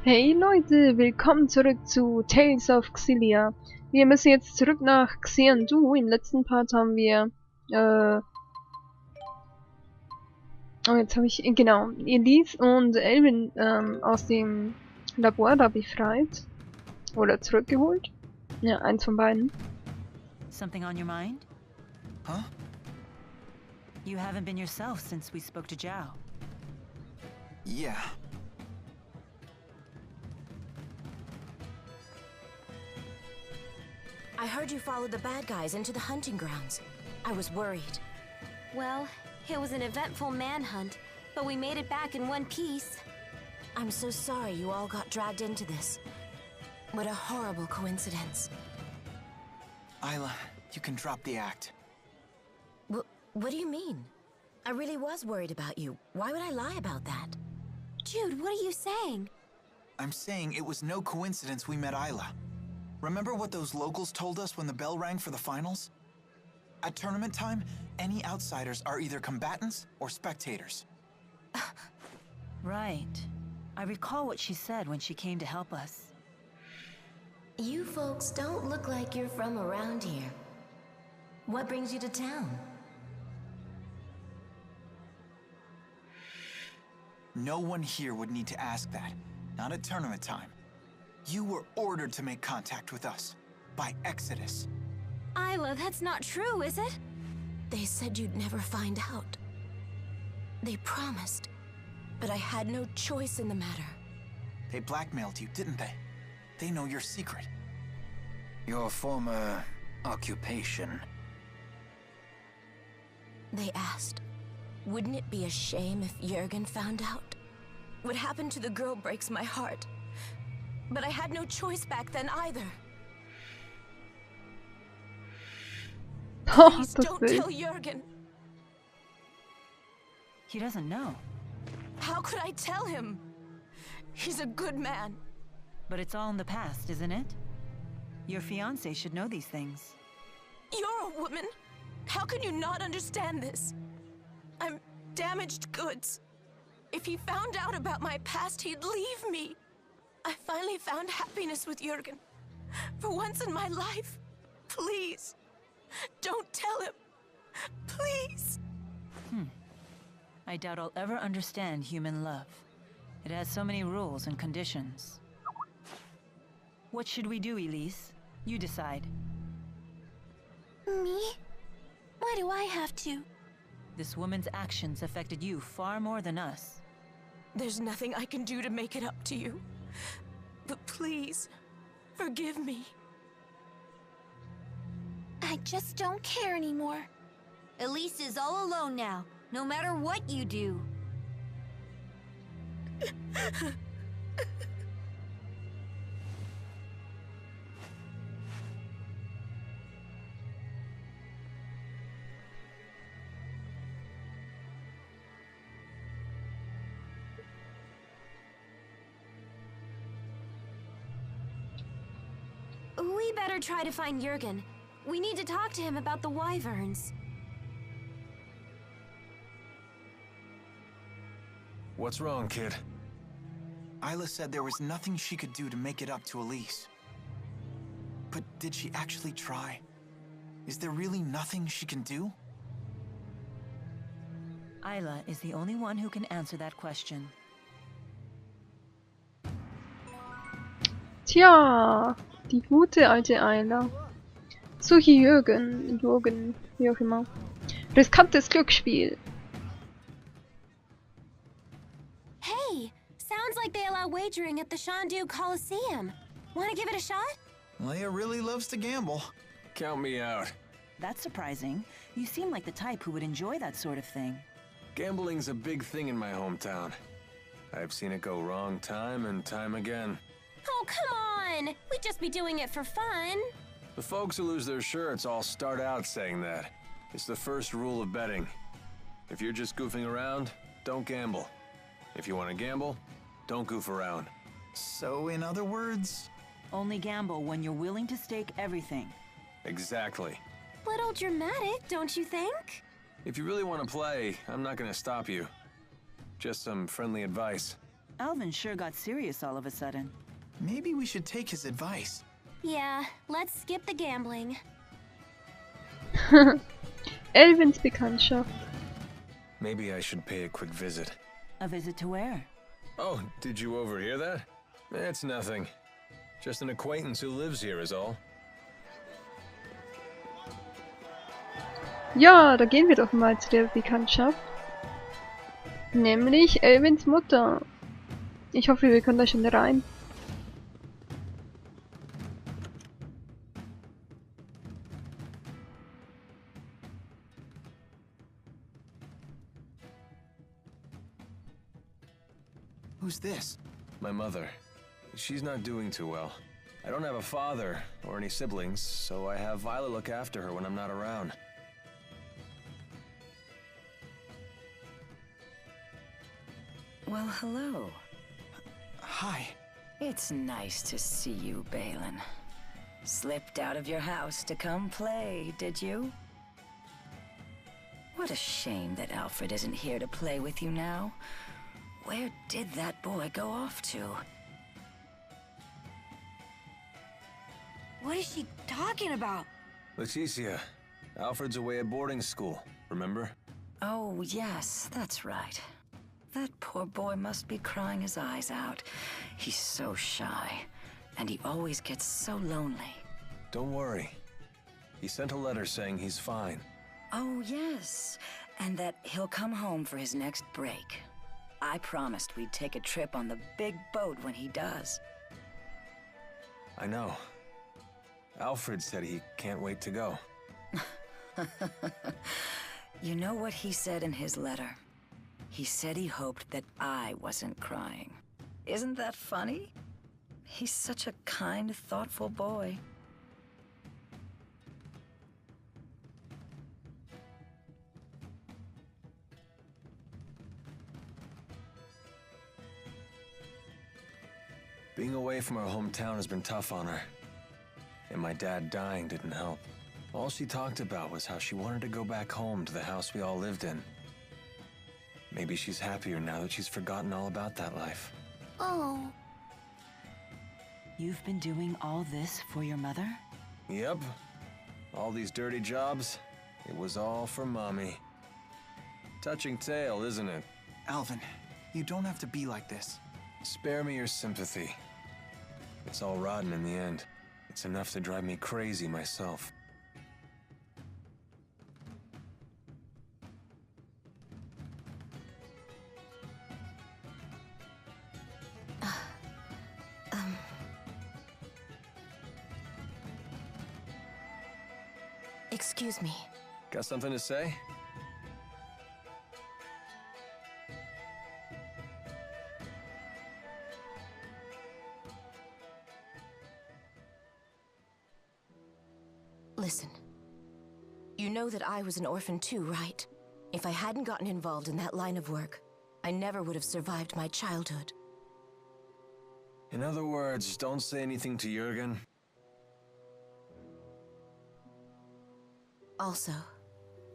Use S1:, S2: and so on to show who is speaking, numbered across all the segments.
S1: Hey Leute, willkommen zurück zu Tales of Xillia. Wir müssen jetzt zurück nach Xiandu. Im letzten Part haben wir, oh jetzt habe ich, genau, Elise und Elvin aus dem Labor da befreit. Oder zurückgeholt. Ja, eins von beiden.
S2: Something on your mind?
S3: Huh?
S2: You haven't been yourself since we spoke to Zhao.
S3: Yeah.
S4: I heard you followed the bad guys into the hunting grounds. I was worried.
S5: Well, it was an eventful manhunt, but we made it back in one piece.
S4: I'm so sorry you all got dragged into this. What a horrible coincidence.
S3: Isla, you can drop the act.
S4: What do you mean? I really was worried about you. Why would I lie about that?
S5: Jude, what are you saying?
S3: I'm saying it was no coincidence we met Isla. Remember what those locals told us when the bell rang for the finals? At tournament time, any outsiders are either combatants or spectators.
S2: Right. I recall what she said when she came to help us.
S4: You folks don't look like you're from around here. What brings you to town?
S3: No one here would need to ask that. Not at tournament time. You were ordered to make contact with us. By Exodus.
S5: Isla, that's not true, is it?
S4: They said you'd never find out. They promised. But I had no choice in the matter.
S3: They blackmailed you, didn't they? They know your secret.
S6: Your former occupation.
S4: They asked, wouldn't it be a shame if Jürgen found out? What happened to the girl breaks my heart. But I had no choice back then either. Please don't tell Jürgen.
S2: He doesn't know.
S4: How could I tell him? He's a good man.
S2: But it's all in the past, isn't it? Your fiancé should know these things.
S4: You're a woman. How can you not understand this? I'm damaged goods. If he found out about my past, he'd leave me. I finally found happiness with Jürgen. For once in my life. Please. Don't tell him. Please.
S2: I doubt I'll ever understand human love. It has so many rules and conditions. What should we do, Elise? You decide.
S5: Me? Why do I have to?
S2: This woman's actions affected you far more than us.
S4: There's nothing I can do to make it up to you. But please, forgive me.
S5: I just don't care anymore. Elise is all alone now, no matter what you do. We better try to find Jürgen. We need to talk to him about the wyverns.
S6: What's wrong, kid?
S3: Isla said there was nothing she could do to make it up to Elise. But did she actually try? Is there really nothing she can do?
S2: Isla is the only one who can answer that question.
S1: Tja, die gute alte Isla. Suche Jürgen, wie auch immer. Riskantes Glücksspiel.
S5: Hey, sounds like they allow wagering at the Shandu Coliseum. Want to give it a shot?
S3: Leia really loves to gamble.
S6: Count me out.
S2: That's surprising. You seem like the type who would enjoy that sort of thing.
S6: Gambling's a big thing in my hometown. I've seen it go wrong time and time again.
S5: Oh, come on! We'd just be doing it for fun.
S6: The folks who lose their shirts all start out saying that. It's the first rule of betting. If you're just goofing around, don't gamble. If you want to gamble, don't goof around.
S3: So, in other words...
S2: Only gamble when you're willing to stake everything.
S6: Exactly.
S5: Little dramatic, don't you think?
S6: If you really want to play, I'm not going to stop you. Just some friendly advice.
S2: Alvin sure got serious all of a sudden.
S3: Maybe we should take his advice.
S5: Yeah, let's skip the gambling.
S1: Elvins Bekanntschaft.
S6: Maybe I should pay a quick visit.
S2: A visit to where?
S6: Oh, did you overhear that? It's nothing. Just an acquaintance who lives here is all.
S1: Ja, da gehen wir doch mal zu der Bekanntschaft. Nämlich Elvins Mutter. Ich hoffe, wir können da schon rein.
S3: Who's this?
S6: My mother. She's not doing too well. I don't have a father or any siblings, so I have Violet look after her when I'm not around.
S7: Well, hello.
S3: Hi.
S7: It's nice to see you, Balin. Slipped out of your house to come play, did you? What a shame that Alfred isn't here to play with you now. Where did that boy go off to?
S5: What is she talking about?
S6: Leticia, Alfred's away at boarding school, remember?
S7: Oh, yes, that's right. That poor boy must be crying his eyes out. He's so shy, and he always gets so lonely.
S6: Don't worry. He sent a letter saying he's fine.
S7: Oh, yes, and that he'll come home for his next break. I promised we'd take a trip on the big boat when he does.
S6: I know. Alfred said he can't wait to go.
S7: You know what he said in his letter? He said he hoped that I wasn't crying. Isn't that funny? He's such a kind, thoughtful boy.
S6: Being away from our hometown has been tough on her. And my dad dying didn't help. All she talked about was how she wanted to go back home to the house we all lived in. Maybe she's happier now that she's forgotten all about that life.
S5: Oh.
S2: You've been doing all this for your mother?
S6: Yep. All these dirty jobs, it was all for Mommy. Touching tale, isn't it?
S3: Alvin, you don't have to be like this.
S6: Spare me your sympathy. It's all rotten in the end. It's enough to drive me crazy myself.
S4: Excuse me.
S6: Got something to say?
S4: Listen. You know that I was an orphan too, right? If I hadn't gotten involved in that line of work, I never would have survived my childhood.
S6: In other words, don't say anything to Jürgen.
S4: Also,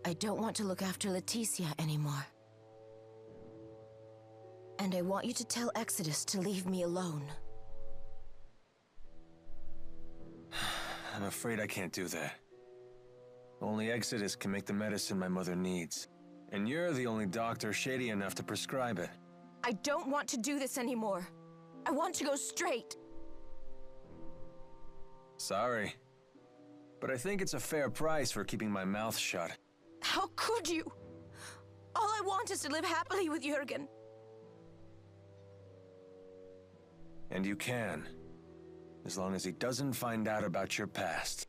S4: I don't want to look after Leticia anymore. And I want you to tell Exodus to leave me alone.
S6: I'm afraid I can't do that. Only Exodus can make the medicine my mother needs. And you're the only doctor shady enough to prescribe it.
S4: I don't want to do this anymore. I want to go straight.
S6: Sorry. But I think it's a fair price for keeping my mouth shut.
S4: How could you? All I want is to live happily with Jürgen.
S6: And you can. As long as he doesn't find out about your past.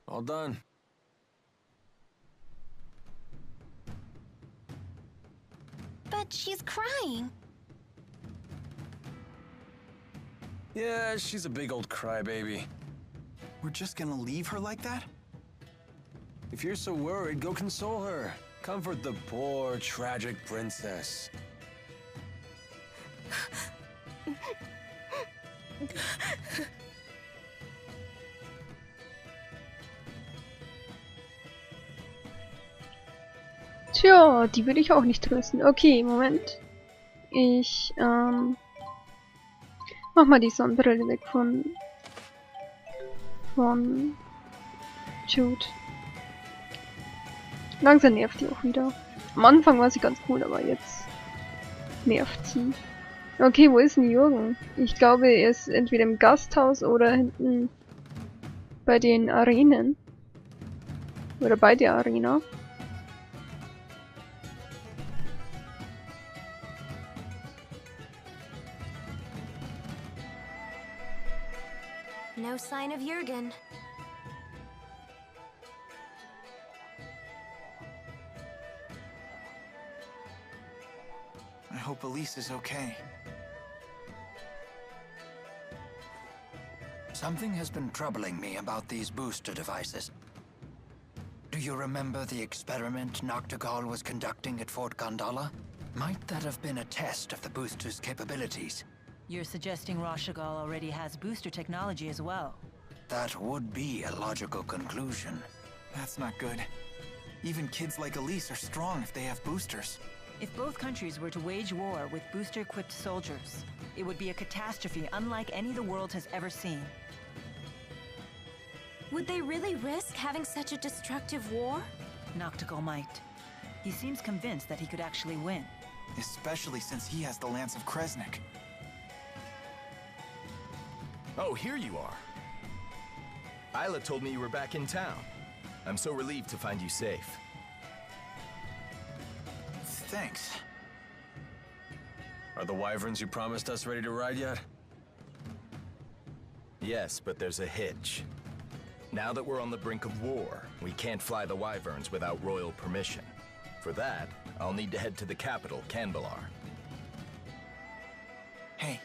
S6: All done.
S5: But she's crying.
S6: Yeah, she's a big old crybaby.
S3: We're just gonna leave her like that?
S6: If you're so worried, go console her. Comfort the poor, tragic princess.
S1: Tja, die würde ich auch nicht trösten. Okay, Moment. Ich, mach mal die Sonnenbrille weg von Jude. Langsam nervt die auch wieder. Am Anfang war sie ganz cool, aber jetzt nervt sie. Okay, wo ist denn Jürgen? Ich glaube, er ist entweder im Gasthaus oder hinten bei den Arenen. Oder bei der Arena.
S5: No sign of Jürgen.
S3: I hope Elise is okay.
S8: Something has been troubling me about these booster devices. Do you remember the experiment Noctigal was conducting at Fort Gondala? Might that have been a test of the booster's capabilities?
S2: You're suggesting Rashagal already has booster technology as well.
S8: That would be a logical conclusion.
S3: That's not good. Even kids like Elise are strong if they have boosters.
S2: If both countries were to wage war with booster-equipped soldiers, it would be a catastrophe unlike any the world has ever seen.
S5: Would they really risk having such a destructive war?
S2: Noctigal might. He seems convinced that he could actually win.
S3: Especially since he has the Lance of Kresnik.
S9: Oh, here you are. Isla told me you were back in town. I'm so relieved to find you safe.
S3: Thanks.
S6: Are the wyverns you promised us ready to ride yet?
S9: Yes, but there's a hitch. Now that we're on the brink of war, we can't fly the wyverns without royal permission. For that, I'll need to head to the capital, Canbalar.
S3: Hey,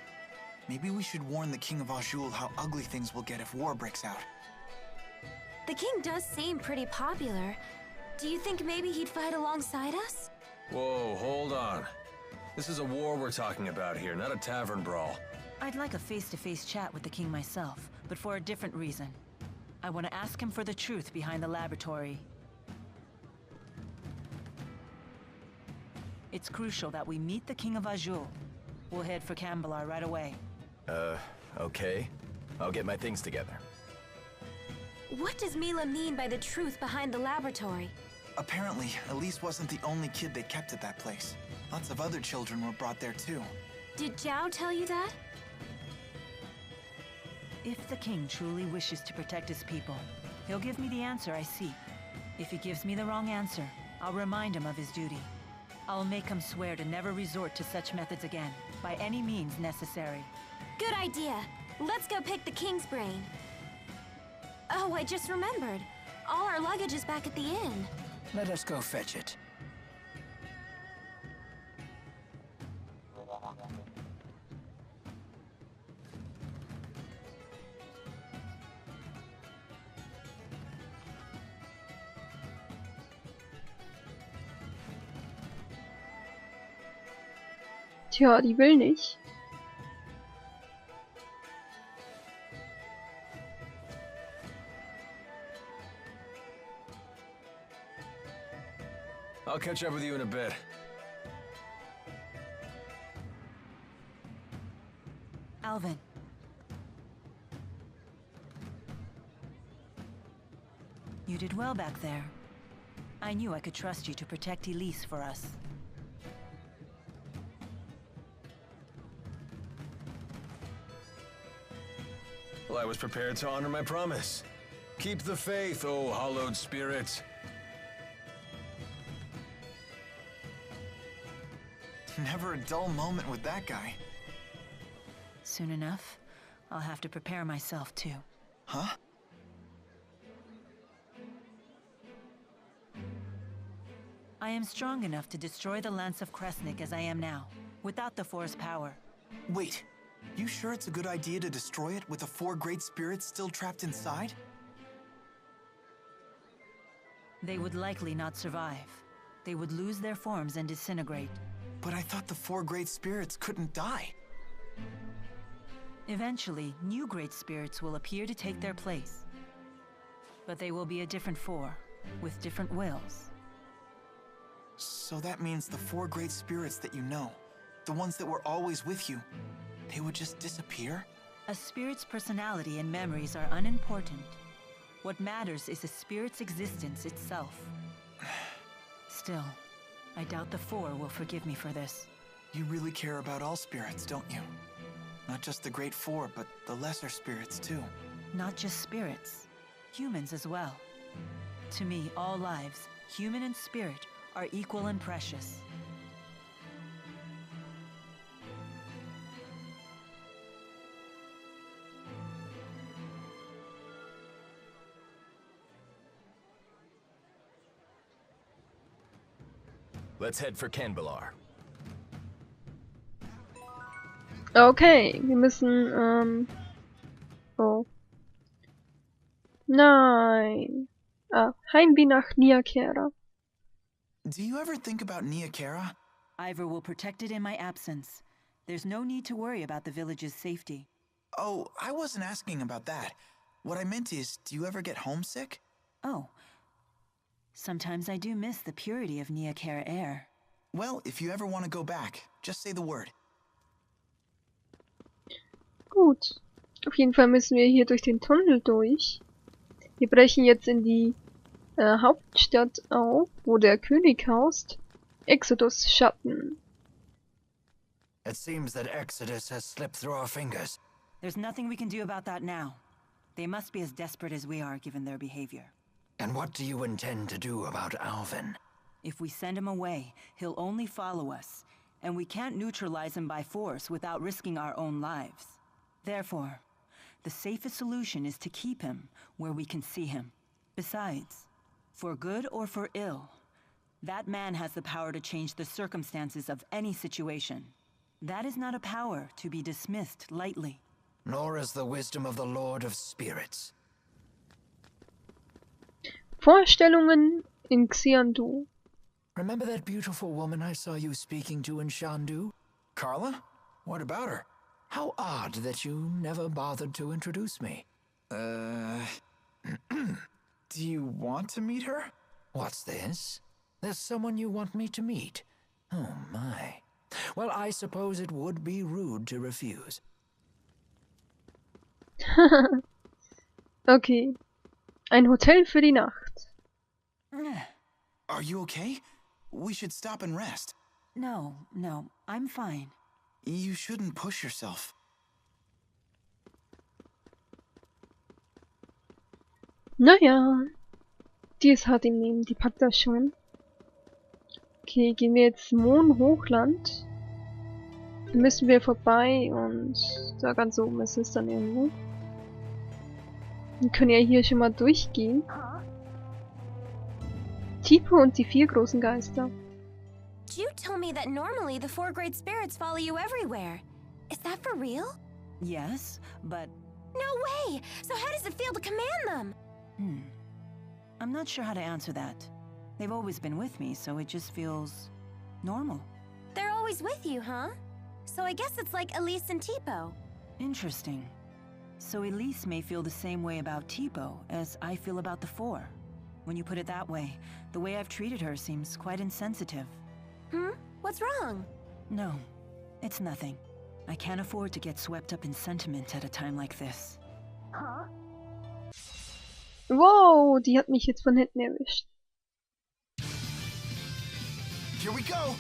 S3: maybe we should warn the King of Azul how ugly things will get if war breaks out.
S5: The king does seem pretty popular. Do you think maybe he'd fight alongside us?
S6: Whoa, hold on. This is a war we're talking about here, not a tavern brawl.
S2: I'd like a face-to-face chat with the king myself, but for a different reason. I want to ask him for the truth behind the laboratory. It's crucial that we meet the King of Azul. We'll head for Canbalar right away.
S9: Okay. I'll get my things together.
S5: What does Mila mean by the truth behind the laboratory?
S3: Apparently, Elise wasn't the only kid they kept at that place. Lots of other children were brought there too.
S5: Did Zhao tell you that?
S2: If the king truly wishes to protect his people, he'll give me the answer I seek. If he gives me the wrong answer, I'll remind him of his duty. I'll make him swear to never resort to such methods again, by any means necessary.
S5: Good idea. Let's go pick the king's brain. Oh, I just remembered. All our luggage is back at the inn.
S8: Let us go fetch it.
S1: Tja, die will nicht.
S6: I'll catch up with you in a bit.
S2: Alvin. You did well back there. I knew I could trust you to protect Elise for us.
S6: Well, I was prepared to honor my promise. Keep the faith, oh hallowed spirit.
S3: Never a dull moment with that guy.
S2: Soon enough, I'll have to prepare myself too.
S3: Huh?
S2: I am strong enough to destroy the Lance of Kresnik as I am now, without the Force power.
S3: Wait, you sure it's a good idea to destroy it with the 4 great spirits still trapped inside?
S2: They would likely not survive. They would lose their forms and disintegrate.
S3: But I thought the 4 great spirits couldn't die.
S2: Eventually, new great spirits will appear to take their place. But they will be a different 4, with different wills.
S3: So that means the 4 great spirits that you know, the ones that were always with you, they would just disappear?
S2: A spirit's personality and memories are unimportant. What matters is a spirit's existence itself. Still, I doubt the 4 will forgive me for this.
S3: You really care about all spirits, don't you? Not just the great 4, but the lesser spirits too.
S2: Not just spirits, humans as well. To me, all lives, human and spirit, are equal and precious.
S9: Let's head for Canbelar.
S1: Okay, wir müssen, oh. Nein. Ah, Heimweh nach Niakera.
S3: Do you ever think about Niakera?
S2: Ivor will protect it in my absence. There's no need to worry about the village's safety.
S3: Oh, I wasn't asking about that. What I meant is, do you ever get homesick?
S2: Oh. Sometimes I do miss the purity of Niakera air.
S3: Well, if you ever want to go back, just say the word.
S1: Gut. Auf jeden Fall müssen wir hier durch den Tunnel durch. Wir brechen jetzt in die Hauptstadt auf, wo der König haust. Exodus Schatten.
S8: It seems that Exodus has slipped through our fingers.
S2: There's nothing we can do about that now. They must be as desperate as we are, given their behavior.
S8: And what do you intend to do about Alvin?
S2: If we send him away, he'll only follow us, and we can't neutralize him by force without risking our own lives. Therefore, the safest solution is to keep him where we can see him. Besides, for good or for ill, that man has the power to change the circumstances of any situation. That is not a power to be dismissed lightly.
S8: Nor is the wisdom of the Lord of Spirits.
S1: Vorstellungen in Xiandu.
S8: Remember that beautiful woman I saw you speaking to in Shandu?
S3: Carla? What about her?
S8: How odd that you never bothered to introduce me.
S3: Do you want to meet her?
S8: What's this? There's someone you want me to meet? Oh my. Well, I suppose it would be rude to refuse.
S1: Okay. Ein Hotel für die Nacht.
S3: Are you okay? We should stop and rest.
S2: No, I'm fine.
S3: You shouldn't push yourself.
S1: Naja. Die ist hart im Nehmen, die packt das schon. Okay, gehen wir jetzt Mondhochland. Da müssen wir vorbei und da ganz oben ist es dann irgendwo. Wir können ja hier schon mal durchgehen. Tipo und die 4 großen Geister.
S5: You told me that normally the 4 great spirits follow you everywhere. Is that for real?
S2: Yes, but...
S5: No way! So how does it feel to command them?
S2: I'm not sure how to answer that. They've always been with me, so it just feels... normal.
S5: They're always with you, huh? So I guess it's like Elise and Tipo.
S2: Interesting. So Elise may feel the same way about Tipo as I feel about the 4. When you put it that way, the way I've treated her seems quite insensitive.
S5: What's wrong?
S2: No, it's nothing. I can't afford to get swept up in sentiment at a time like this.
S1: Wow, die hat mich jetzt von hinten erwischt.
S3: Here we go.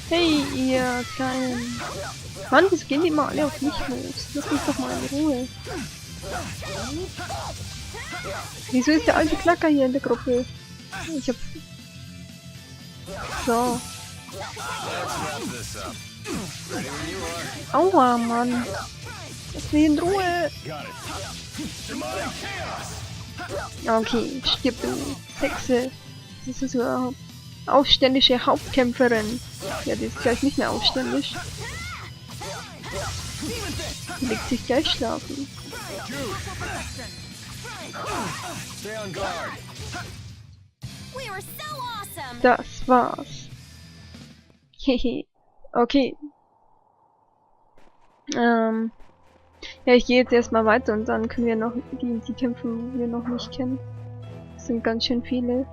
S1: Hey, ihr kleinen... Mann, wieso gehen die immer alle auf mich los? Lass mich doch mal in Ruhe. Wieso ist der alte Knacker hier in der Gruppe? Ich hab... So. Aua, Mann. Lass mich in Ruhe. Okay, stirb du, Hexe. Das ist so eine aufständische Hauptkämpferin. Ja, die ist gleich nicht mehr aufständisch. Die legt sich gleich schlafen. Das war's. Hehe. Okay. Ja, ich gehe jetzt erstmal weiter und dann können wir noch die kämpfen, die wir noch nicht kennen. Das sind ganz schön viele.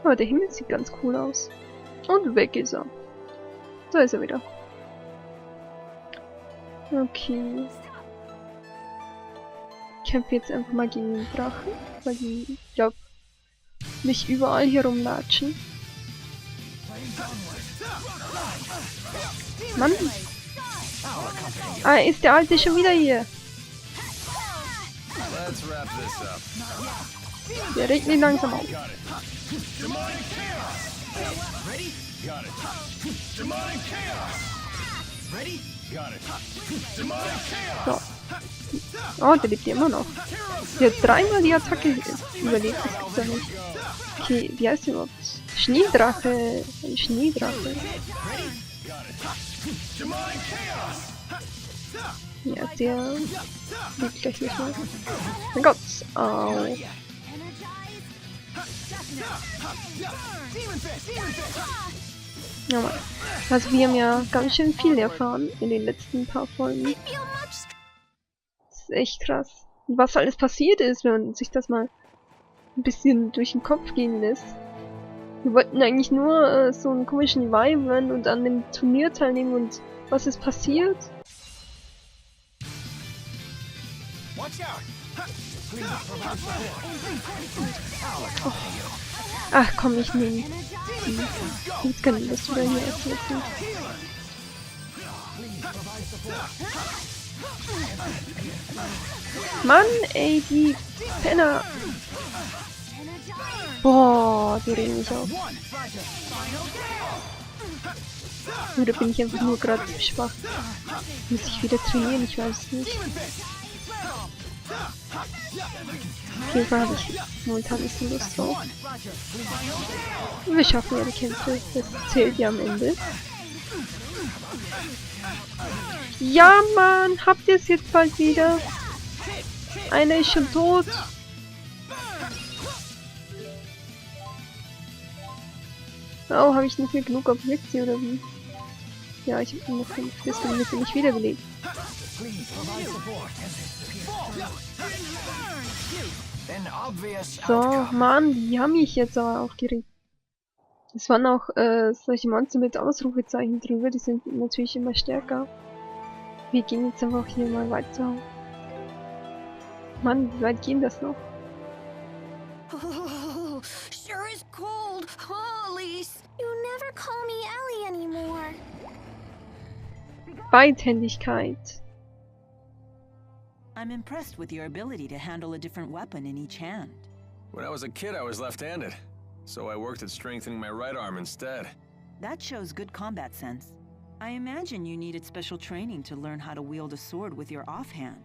S1: Aber der Himmel sieht ganz cool aus. Und weg ist er. Da ist er wieder. Okay. Ich kämpfe jetzt einfach mal gegen den Drachen, weil die, ich glaube, mich überall hier rumlatschen. Mann! Ah, ist der Alte schon wieder hier? Der regt mich langsam auf. So. Oh, der lebt ja immer noch. Der hat dreimal die Attacke überlebt. Das gibt's ja nicht. Okay, wie heißt der überhaupt? Schneedrache. Ein Schneedrache. Ja, der lebt gleich nicht mehr. Mein Gott. Au. Ja, Mann. Also wir haben ja ganz schön viel erfahren in den letzten paar Folgen. Das ist echt krass. Und was alles passiert ist, wenn man sich das mal ein bisschen durch den Kopf gehen lässt. Wir wollten eigentlich nur so einen komischen Wyvern und an dem Turnier teilnehmen und was ist passiert? Oh. Ach komm, ich nehme. Jetzt können wir das wieder hier öffnen. Mann, ey, die Penner. Boah, die regen mich auf. Oder bin ich einfach nur gerade schwach? Muss ich wieder trainieren? Ich weiß es nicht. Auf jeden Fall habe ich momentan nicht so Lust drauf. Wir schaffen ja die Kämpfe. Das zählt ja am Ende. Ja, Mann! Habt ihr es jetzt bald wieder? Einer ist schon tot. Oh, habe ich nicht mehr genug Objekte oder wie? Ja, ich habe nur 5. Deswegen wird er nicht wiederbelebt. So, Mann, die haben mich jetzt aber aufgeregt. Es waren auch solche Monster mit Ausrufezeichen drüber, die sind natürlich immer stärker. Wir gehen jetzt einfach hier mal weiter. Mann, wie weit gehen das noch?
S5: Oh, sure is cold. Oh, Elise, you never call me Ellie anymore.
S1: Beidhändigkeit.
S2: I'm impressed with your ability to handle a different weapon in each hand.
S6: When I was a kid, I was left-handed, so I worked at strengthening my right arm instead.
S2: That shows good combat sense. I imagine you needed special training to learn how to wield a sword with your offhand.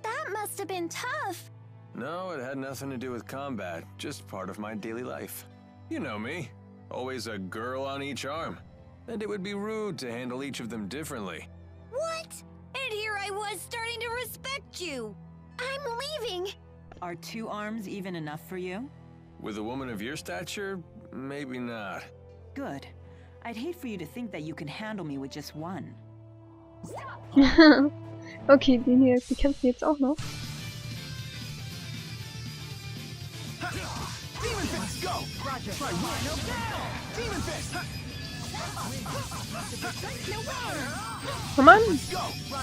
S5: That must have been tough.
S6: No, it had nothing to do with combat, just part of my daily life. You know me, always a girl on each arm. And it would be rude to handle each of them differently.
S5: What? And here I was starting to respect you. I'm leaving.
S2: Are 2 arms even enough for you?
S6: With a woman of your stature, maybe not.
S2: Good. I'd hate for you to think that you can handle me with just one.
S1: Okay, den hier bekämpfen wir jetzt auch noch. Oh Mann!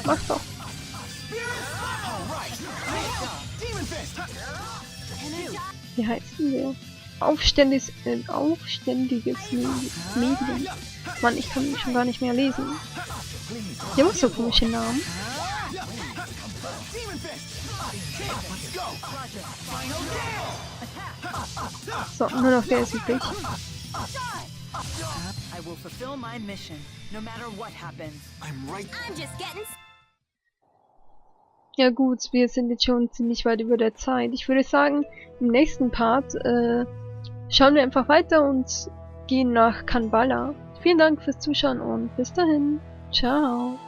S1: Mach doch! Wie heißt denn der? Aufständiges Medium. Mann, ich kann mich schon gar nicht mehr lesen. Die haben auch so komische Namen. So, nur noch der ist übrig.
S2: I will fulfill my mission, no matter what happens.
S5: I'm just getting...
S1: Ja gut, wir sind jetzt schon ziemlich weit über der Zeit. Ich würde sagen, im nächsten Part schauen wir einfach weiter und gehen nach Kanbala. Vielen Dank fürs Zuschauen und bis dahin. Ciao.